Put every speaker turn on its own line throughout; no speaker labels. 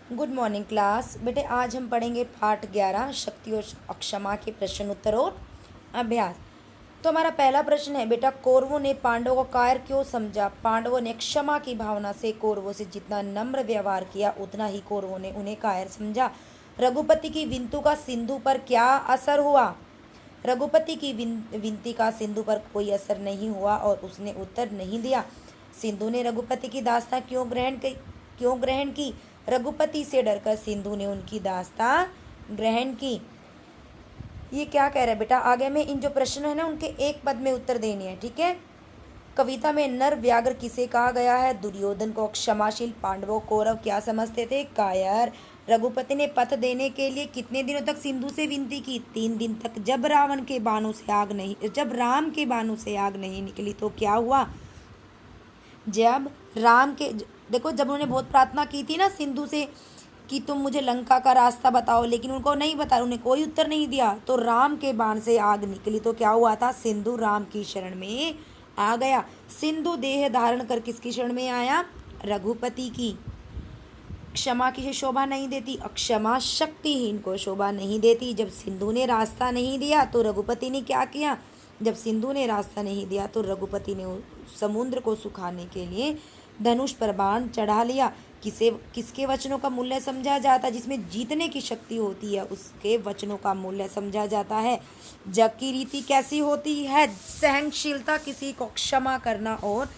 Good morning class. बेटे आज हम पढ़ेंगे पाठ 11 शक्ति और अक्षमा के प्रश्न उत्तर और अभ्यास। तो हमारा पहला प्रश्न है बेटा, कौरवों ने पांडवों को कायर क्यों समझा? पांडवों ने क्षमा की भावना से कौरवों से जितना नम्र व्यवहार किया उतना ही कौरवों ने उन्हें कायर समझा। रघुपति की विंतु का सिंधु पर क्या असर हुआ? रघुपति की विनती का सिंधु पर कोई असर नहीं हुआ और उसने उत्तर नहीं दिया। सिंधु ने रघुपति की दास्तां क्यों ग्रहण की? रघुपति से डरकर सिंधु ने उनकी दास्तां ग्रहण की। ये क्या कह रहा है बेटा? आगे में इन जो प्रश्न है ना उनके एक पद में उत्तर देने हैं, ठीक है। कविता में नर व्याघ्र किसे कहा गया है? दुर्योधन को। क्षमाशील पांडवों कौरव क्या समझते थे? कायर। रघुपति ने पथ देने के लिए कितने दिनों तक सिंधु से विनती की? 3 दिन तक। जब राम के बाणों से आग नहीं निकली तो क्या हुआ? जब उन्होंने बहुत प्रार्थना की थी ना सिंधु से कि तुम मुझे लंका का रास्ता बताओ, लेकिन उनको नहीं बताया, उन्हें कोई उत्तर नहीं दिया, तो राम के बाण से आग निकली तो क्या हुआ था? सिंधु राम की शरण में आ गया। सिंधु देह धारण कर किसकी शरण में आया? रघुपति की। क्षमा की शोभा नहीं देती, अक्षमा शक्तिहीन को शोभा नहीं देती। जब सिंधु ने रास्ता नहीं दिया तो रघुपति ने क्या किया? जब सिंधु ने रास्ता नहीं दिया तो रघुपति ने समुद्र को सुखाने के लिए धनुष पर बाण चढ़ा लिया। किसके वचनों का मूल्य समझा जाता है? जिसमें जीतने की शक्ति होती है उसके वचनों का मूल्य समझा जाता है। जग की रीति कैसी होती है? सहनशीलता, किसी को क्षमा करना और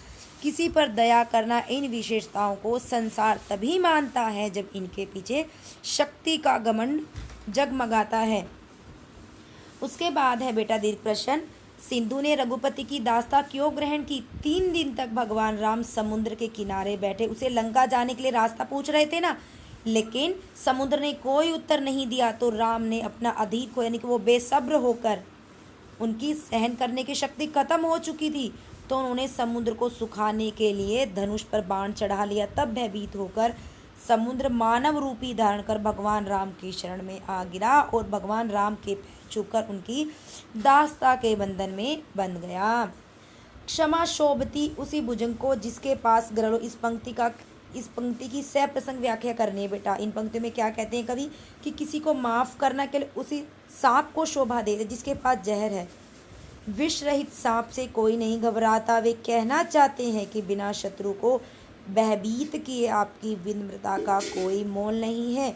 किसी पर दया करना। इन विशेषताओं को संसार तभी मानता है जब इनके पीछे शक्ति का घमंड जगमगाता है। उसके बाद है बेटा दीर्घ प्रश्न, सिंधु ने रघुपति की दास्तां क्यों ग्रहण की? 3 दिन तक भगवान राम समुद्र के किनारे बैठे उसे लंका जाने के लिए रास्ता पूछ रहे थे ना, लेकिन समुद्र ने कोई उत्तर नहीं दिया। तो राम ने अपना अधीर को, यानी कि वो बेसब्र होकर, उनकी सहन करने की शक्ति खत्म हो चुकी थी, तो उन्होंने समुद्र को सुखाने के लिए धनुष पर बाण चढ़ा लिया। तब भयभीत होकर समुद्र मानव रूपी धारण कर भगवान राम की शरण में आ गिरा और भगवान राम के पैर छूकर उनकी दास्ता के बंधन में बंध गया। क्षमा शोभती उसी भुजंग को जिसके पास गरलो। इस पंक्ति की सप्रसंग व्याख्या करनी है बेटा। इन पंक्तियों में क्या कहते हैं कवि कि किसी को माफ करना के लिए उसी सांप को शोभा दे जिसके पास जहर है। विष रहित सांप से कोई नहीं घबराता। वे कहना चाहते हैं कि बिना शत्रु को भयभीत किए आपकी विनम्रता का कोई मोल नहीं है,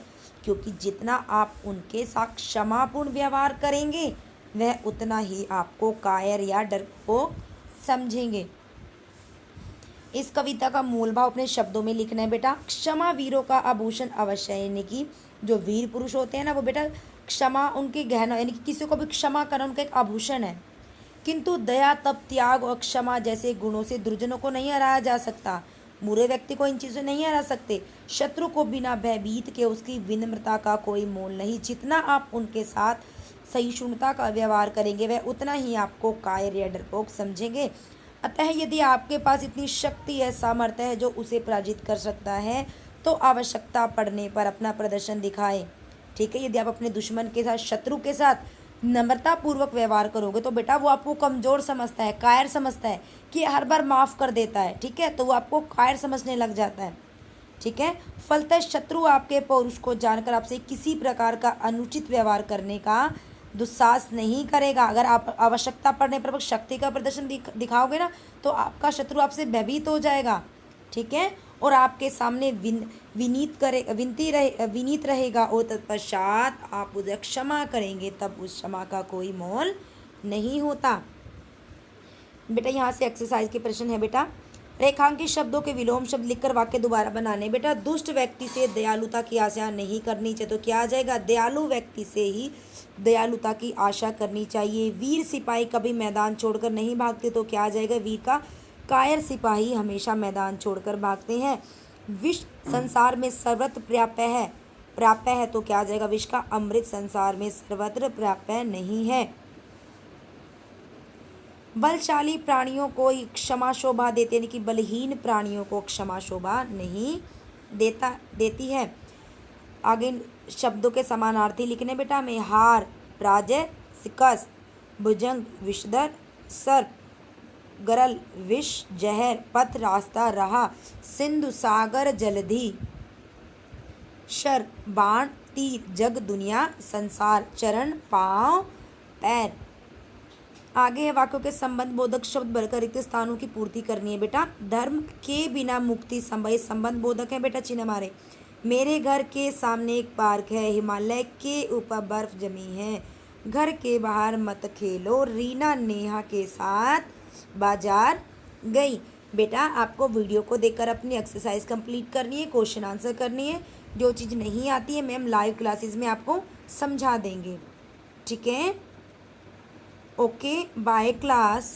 क्योंकि जितना आप उनके साथ क्षमापूर्ण व्यवहार करेंगे वह उतना ही आपको कायर या डरपोक समझेंगे। इस कविता का मूल भाव अपने शब्दों में लिखना है बेटा। क्षमा वीरों का आभूषण अवश्य है, यानी कि जो वीर पुरुष होते हैं ना वो बेटा क्षमा उनके गहना, यानी कि किसी को भी क्षमा करना उनका एक आभूषण है। किंतु दया, तप, त्याग और क्षमा जैसे गुणों से दुर्जनों को नहीं हराया जा सकता। बुरे व्यक्ति को इन चीज़ों नहीं हरा सकते। शत्रु को बिना भयभीत के उसकी विनम्रता का कोई मोल नहीं। जितना आप उनके साथ सहिष्णुता का व्यवहार करेंगे वह उतना ही आपको कायर या डरपोक समझेंगे। अतः यदि आपके पास इतनी शक्ति या सामर्थ्य है जो उसे पराजित कर सकता है तो आवश्यकता पड़ने पर अपना प्रदर्शन दिखाएं, ठीक है। यदि आप अपने दुश्मन के साथ, शत्रु के साथ नम्रता पूर्वक व्यवहार करोगे तो बेटा वो आपको कमज़ोर समझता है, कायर समझता है कि हर बार माफ़ कर देता है, ठीक है, तो वो आपको कायर समझने लग जाता है, ठीक है। फलतः शत्रु आपके पौरुष को जानकर आपसे किसी प्रकार का अनुचित व्यवहार करने का दुस्साहस नहीं करेगा। अगर आप आवश्यकता पड़ने पर शक्ति का प्रदर्शन दिखाओगे ना तो आपका शत्रु आपसे भयभीत हो जाएगा, ठीक है, और आपके सामने विनीत रहेगा और तत्पश्चात आप उसे क्षमा करेंगे, तब उस क्षमा का कोई मोल नहीं होता। बेटा यहाँ से एक्सरसाइज के प्रश्न है बेटा। रेखांकित शब्दों के विलोम शब्द लिखकर वाक्य दोबारा बनाने। बेटा दुष्ट व्यक्ति से दयालुता की आशा नहीं करनी चाहिए, तो क्या आ जाएगा? दयालु व्यक्ति से ही दयालुता की आशा करनी चाहिए। वीर सिपाही कभी मैदान छोड़कर नहीं भागते, तो क्या आ जाएगा? वीर का कायर सिपाही हमेशा मैदान छोड़कर भागते हैं। विष संसार में सर्वत्र प्राप्य है, तो क्या आ जाएगा? विष का अमृत संसार में सर्वत्र प्राप्य नहीं है। बलशाली प्राणियों को क्षमा शोभा देते, यानी कि बलहीन प्राणियों को क्षमा शोभा नहीं देती है। आगे शब्दों के समानार्थी लिखने बेटा हमें। हार, पराजय, शिकस्त, भुजंग, विषधर, सर्प, गरल, विष, जहर, पथ, रास्ता, राह, सिंधु, सागर, जलधि। शर बाण, तीर जग दुनिया संसार, चरण पाँव पैर। आगे है वाक्यों के संबंध बोधक शब्द भरकर रिक्त स्थानों की पूर्ति करनी है बेटा। धर्म के बिना मुक्ति संभव, संबंध बोधक है बेटा चिन्ह हमारे। मेरे घर के सामने एक पार्क है, हिमालय के ऊपर बर्फ जमी है, घर के बाहर मत खेलो, रीना नेहा के साथ बाजार गई। बेटा आपको वीडियो को देखकर अपनी एक्सरसाइज कंप्लीट करनी है, क्वेश्चन आंसर करनी है। जो चीज़ नहीं आती है मैम लाइव क्लासेस में आपको समझा देंगे, ठीक है। Okay bye class.